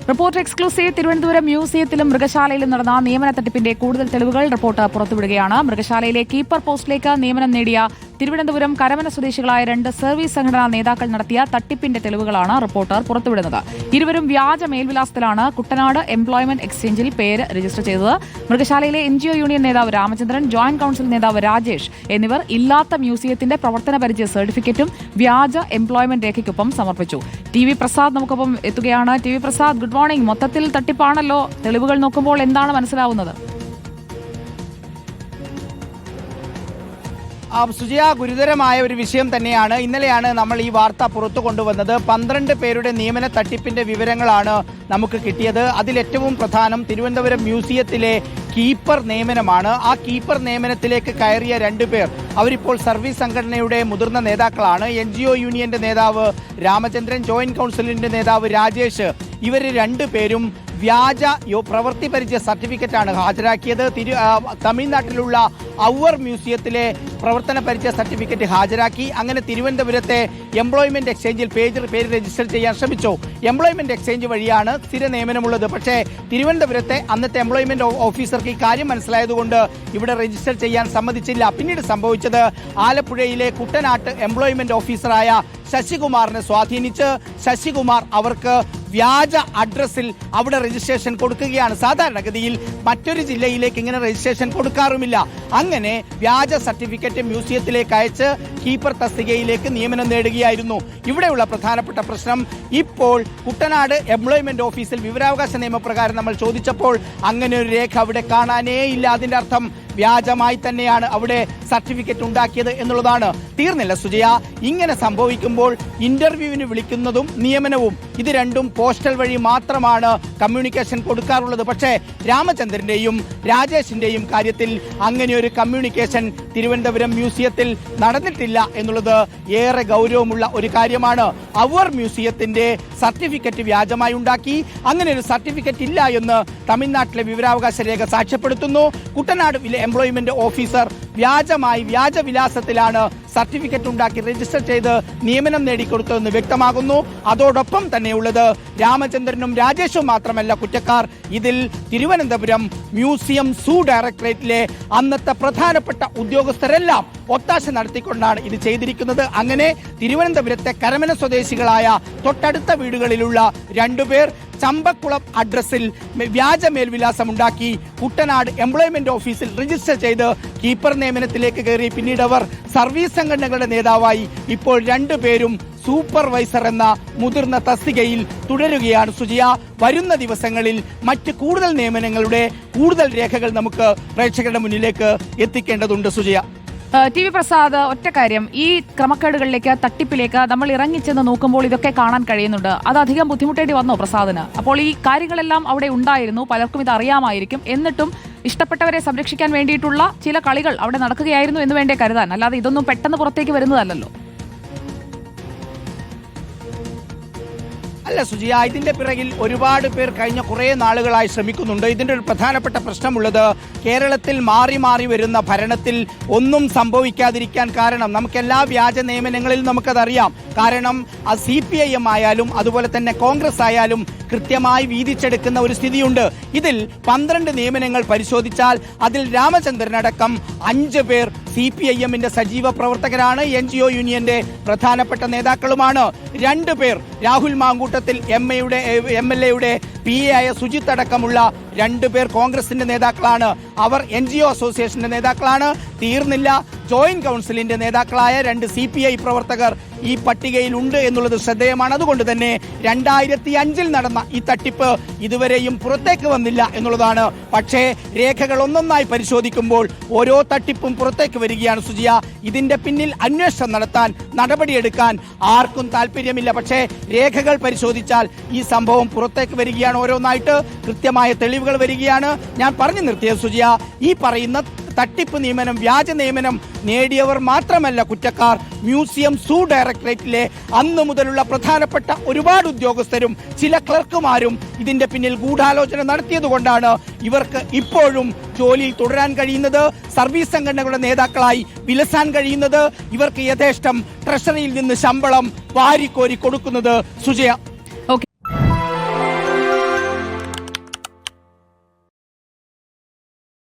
Reporter exclusive Thiruvananthapuram മ്യൂസിയത്തിലും മൃഗശാലയിലും നടന്ന നിയമന തട്ടിപ്പിന്റെ കൂടുതൽ തെളിവുകൾ റിപ്പോർട്ട് പുറത്തുവിടുകയാണ്. മൃഗശാലയിലെ കീപ്പർ പോസ്റ്റിലേക്ക് നിയമനം നേടിയ തിരുവനന്തപുരം കരമന സ്വദേശികളായ 2 സർവീസ് സംഘടനാ നേതാക്കൾ നടത്തിയ തട്ടിപ്പിന്റെ തെളിവുകളാണ് റിപ്പോർട്ടർ പുറത്തുവിടുന്നത്. ഇരുവരും വ്യാജ മേൽവിലാസത്തിലാണ് കുട്ടനാട് എംപ്ലോയ്മെന്റ് എക്സ്ചേഞ്ചിൽ പേര് രജിസ്റ്റർ ചെയ്തത്. മൃഗശാലയിലെ NGO യൂണിയൻ നേതാവ് രാമചന്ദ്രൻ, ജോയിന്റ് കൌൺസിൽ നേതാവ് രാജേഷ് എന്നിവർ ഇല്ലാത്ത മ്യൂസിയത്തിന്റെ പ്രവർത്തന പരിചയ സർട്ടിഫിക്കറ്റും വ്യാജ എംപ്ലോയ്മെന്റ് രേഖയ്ക്കൊപ്പം സമർപ്പിച്ചു. TV പ്രസാദ് നമുക്കൊപ്പം എത്തുകയാണ്. TV Prasad, good morning. മൊത്തത്തിൽ തട്ടിപ്പാണല്ലോ. തെളിവുകൾ നോക്കുമ്പോൾ എന്താണ് മനസ്സിലാവുന്നത്? സുജയ, ഗുരുതരമായ ഒരു വിഷയം തന്നെയാണ്. ഇന്നലെയാണ് നമ്മൾ ഈ വാർത്ത പുറത്തു കൊണ്ടുവന്നത്. 12 പേരുടെ നിയമന തട്ടിപ്പിന്റെ വിവരങ്ങളാണ് നമുക്ക് കിട്ടിയത്. അതിലേറ്റവും പ്രധാനം തിരുവനന്തപുരം മ്യൂസിയത്തിലെ കീപ്പർ നിയമനമാണ്. ആ കീപ്പർ നിയമനത്തിലേക്ക് കയറിയ 2 പേർ അവരിപ്പോൾ സർവീസ് സംഘടനയുടെ മുതിർന്ന നേതാക്കളാണ്. NGO യൂണിയന്റെ നേതാവ് രാമചന്ദ്രൻ, ജോയിന്റ് കൌൺസിലിന്റെ നേതാവ് രാജേഷ്. ഇവർ 2 പേരും വ്യാജ പ്രവൃത്തി പരിചയ സർട്ടിഫിക്കറ്റാണ് ഹാജരാക്കിയത്. തമിഴ്നാട്ടിലുള്ള ഔവർ മ്യൂസിയത്തിലെ പ്രവർത്തന പരിചയ സർട്ടിഫിക്കറ്റ് ഹാജരാക്കി. അങ്ങനെ തിരുവനന്തപുരത്തെ എംപ്ലോയ്മെന്റ് എക്സ്ചേഞ്ചിൽ പേര് രജിസ്റ്റർ ചെയ്യാൻ ശ്രമിച്ചു. എംപ്ലോയ്മെന്റ് എക്സ്ചേഞ്ച് വഴിയാണ് സ്ഥിര നിയമനമുള്ളത്. പക്ഷേ തിരുവനന്തപുരത്തെ അന്നത്തെ എംപ്ലോയ്മെന്റ് ഓഫീസർക്ക് ഈ കാര്യം മനസ്സിലായതുകൊണ്ട് ഇവിടെ രജിസ്റ്റർ ചെയ്യാൻ സമ്മതിച്ചില്ല. പിന്നീട് സംഭവിച്ചത് ആലപ്പുഴയിലെ കുട്ടനാട്ട് എംപ്ലോയ്മെന്റ് ഓഫീസറായ ശശികുമാറിനെ സ്വാധീനിച്ച് ശശികുമാർ അവർക്ക് വ്യാജ അഡ്രസ്സിൽ അവിടെ രജിസ്ട്രേഷൻ കൊടുക്കുകയാണ്. സാധാരണഗതിയിൽ മറ്റൊരു ജില്ലയിലേക്ക് ഇങ്ങനെ രജിസ്ട്രേഷൻ കൊടുക്കാറുമില്ല. അങ്ങനെ വ്യാജ സർട്ടിഫിക്കറ്റ് മ്യൂസിയത്തിലേക്ക് അയച്ച് കീപ്പർ തസ്തികയിലേക്ക് നിയമനം നേടുകയായിരുന്നു. ഇവിടെയുള്ള പ്രധാനപ്പെട്ട പ്രശ്നം, ഇപ്പോൾ കുട്ടനാട് എംപ്ലോയ്മെന്റ് ഓഫീസിൽ വിവരാവകാശ നിയമപ്രകാരം നമ്മൾ ചോദിച്ചപ്പോൾ അങ്ങനെ ഒരു രേഖ അവിടെ കാണാനേ ഇല്ല. അതിന്റെ അർത്ഥം വ്യാജമായി തന്നെയാണ് അവിടെ സർട്ടിഫിക്കറ്റ് ഉണ്ടാക്കിയത് എന്നുള്ളതാണ്. തീർന്നില്ല സുജയ. ഇങ്ങനെ സംഭവിക്കുമ്പോൾ ഇന്റർവ്യൂവിന് വിളിക്കുന്നതും നിയമനവും ഇത് രണ്ടും പോസ്റ്റൽ വഴി മാത്രമാണ് കമ്മ്യൂണിക്കേഷൻ കൊടുക്കാറുള്ളത്. പക്ഷേ രാമചന്ദ്രന്റെയും രാജേഷിന്റെയും കാര്യത്തിൽ അങ്ങനെ ഒരു കമ്മ്യൂണിക്കേഷൻ തിരുവനന്തപുരം മ്യൂസിയത്തിൽ നടന്നിട്ടില്ല എന്നുള്ളത് ഏറെ ഗൗരവമുള്ള ഒരു കാര്യമാണ്. അവർ മ്യൂസിയത്തിന്റെ സർട്ടിഫിക്കറ്റ് വ്യാജമായി ഉണ്ടാക്കി. അങ്ങനെ ഒരു സർട്ടിഫിക്കറ്റ് ഇല്ല എന്ന് തമിഴ്നാട്ടിലെ വിവരാവകാശ രേഖ സാക്ഷ്യപ്പെടുത്തുന്നു. കുട്ടനാട് എംപ്ലോയ്മെന്റ് ഓഫീസർ വ്യാജ വിലാസത്തിലാണ് സർട്ടിഫിക്കറ്റ് ഉണ്ടാക്കി രജിസ്റ്റർ ചെയ്ത് നിയമനം നേടിക്കൊടുത്തതെന്ന് വ്യക്തമാകുന്നു. അതോടൊപ്പം തന്നെയുള്ളത് രാമചന്ദ്രനും രാജേഷും മാത്രമല്ല കുറ്റക്കാർ. ഇതിൽ തിരുവനന്തപുരം മ്യൂസിയം സൂ ഡയറക്ടറേറ്റിലെ അന്നത്തെ പ്രധാനപ്പെട്ട ഉദ്യോഗസ്ഥരെല്ലാം ഒത്താശ നടത്തിക്കൊണ്ടാണ് ഇത് ചെയ്തിരിക്കുന്നത്. അങ്ങനെ തിരുവനന്തപുരത്തെ കരമന സ്വദേശികളായ തൊട്ടടുത്ത വീടുകളിലുള്ള 2 പേർ ചമ്പക്കുളം അഡ്രസ്സിൽ വ്യാജ മേൽവിലാസം ഉണ്ടാക്കി കുട്ടനാട് എംപ്ലോയ്മെന്റ് ഓഫീസിൽ രജിസ്റ്റർ ചെയ്ത് കീപ്പർ നിയമനത്തിലേക്ക് കയറി. പിന്നീട് അവർ സർവീസ് സംഘടനകളുടെ നേതാവായി. ഇപ്പോൾ 2 പേരും സൂപ്പർവൈസർ എന്ന മുതിർന്ന തസ്തികയിൽ തുടരുകയാണ് സുജിയ. വരുന്ന ദിവസങ്ങളിൽ മറ്റ് കൂടുതൽ നിയമനങ്ങളുടെ കൂടുതൽ രേഖകൾ നമുക്ക് പ്രേക്ഷകരുടെ മുന്നിലേക്ക് എത്തിക്കേണ്ടതുണ്ട് സുജിയ. TV പ്രസാദ്, ഒറ്റ കാര്യം, ഈ ക്രമക്കേടുകളിലേക്ക്, തട്ടിപ്പിലേക്ക് നമ്മൾ ഇറങ്ങിച്ചെന്ന് നോക്കുമ്പോൾ ഇതൊക്കെ കാണാൻ കഴിയുന്നുണ്ട്. അത് അധികം ബുദ്ധിമുട്ടേണ്ടി വന്നോ പ്രസാദിന്? അപ്പോൾ ഈ കാര്യങ്ങളെല്ലാം അവിടെ ഉണ്ടായിരുന്നു, പലർക്കും ഇത് അറിയാമായിരിക്കും. എന്നിട്ടും ഇഷ്ടപ്പെട്ടവരെ സംരക്ഷിക്കാൻ വേണ്ടിയിട്ടുള്ള ചില കളികൾ അവിടെ നടക്കുകയായിരുന്നു എന്ന് വേണ്ടേ കരുതാൻ. അല്ലാതെ ഇതൊന്നും പെട്ടെന്ന് പുറത്തേക്ക് വരുന്നതല്ലല്ലോ. അല്ല സുജിയ, ഇതിന്റെ പിറകിൽ ഒരുപാട് പേർ കഴിഞ്ഞ കുറേ നാളുകളായി ശ്രമിക്കുന്നുണ്ട്. ഇതിന്റെ ഒരു പ്രധാനപ്പെട്ട പ്രശ്നമുള്ളത്, കേരളത്തിൽ മാറി മാറി വരുന്ന ഭരണത്തിൽ ഒന്നും സംഭവിക്കാതിരിക്കാൻ കാരണം നമുക്കെല്ലാ വ്യാജ നിയമനങ്ങളിൽ നമുക്കതറിയാം. കാരണം CPIM ആയാലും അതുപോലെ തന്നെ കോൺഗ്രസ് ആയാലും കൃത്യമായി വീതിച്ചെടുക്കുന്ന ഒരു സ്ഥിതിയുണ്ട്. ഇതിൽ 12 നിയമനങ്ങൾ പരിശോധിച്ചാൽ അതിൽ രാമചന്ദ്രനടക്കം 5 പേർ CPIM-ന്റെ സജീവ പ്രവർത്തകരാണ്, NGO യൂണിയന്റെ പ്രധാനപ്പെട്ട നേതാക്കളുമാണ്. 2 പേർ രാഹുൽ മാങ്കൂട്ടത്തിൽ MLA-യുടെ PA ആയ സുജിത്ത് അടക്കമുള്ള 2 പേർ കോൺഗ്രസിന്റെ നേതാക്കളാണ്. അവർ NGO അസോസിയേഷന്റെ നേതാക്കളാണ്. തീർന്നില്ല, ജോയിന്റ് കൌൺസിലിന്റെ നേതാക്കളായ 2 CPI പ്രവർത്തകർ ഈ പട്ടികയിൽ ഉണ്ട് എന്നുള്ളത് ശ്രദ്ധേയമാണ്. അതുകൊണ്ട് തന്നെ 2005-ൽ നടന്ന ഈ തട്ടിപ്പ് ഇതുവരെയും പുറത്തേക്ക് വന്നില്ല എന്നുള്ളതാണ്. പക്ഷേ രേഖകൾ ഒന്നൊന്നായി പരിശോധിക്കുമ്പോൾ ഓരോ തട്ടിപ്പും പുറത്തേക്ക് വരികയാണ് സുജിയ. ഇതിന്റെ പിന്നിൽ അന്വേഷണം നടത്താൻ, നടപടിയെടുക്കാൻ ആർക്കും താല്പര്യമില്ല. പക്ഷേ രേഖകൾ പരിശോധിച്ചാൽ ഈ സംഭവം പുറത്തേക്ക് വരികയാണ്. ഓരോന്നായിട്ട് കൃത്യമായ തെളിവുകൾ വരികയാണ്. ഞാൻ പറഞ്ഞു നിർത്തിയത് സുജിയ, ഈ പറയുന്ന തട്ടിപ്പ് നിയമനം, വ്യാജ നിയമനം നേടിയവർ മാത്രമല്ല കുറ്റക്കാർ. മ്യൂസിയം സൂ ഡയറക്ടറേറ്റിലെ അന്നു മുതലുള്ള പ്രധാനപ്പെട്ട ഒരുപാട് ഉദ്യോഗസ്ഥരും ചില ക്ലർക്കുമാരും ഇതിന്റെ പിന്നിൽ ഗൂഢാലോചന നടത്തിയതുകൊണ്ടാണ് ഇവർക്ക് ഇപ്പോഴും ജോലിയിൽ തുടരാൻ കഴിയുന്നത്, സർവീസ് സംഘടനകളുടെ നേതാക്കളായി വിലസാൻ കഴിയുന്നത്, ഇവർക്ക് യഥേഷ്ടം ട്രഷറിയിൽ നിന്ന് ശമ്പളം വാരിക്കോരി കൊടുക്കുന്നത് സുജയ.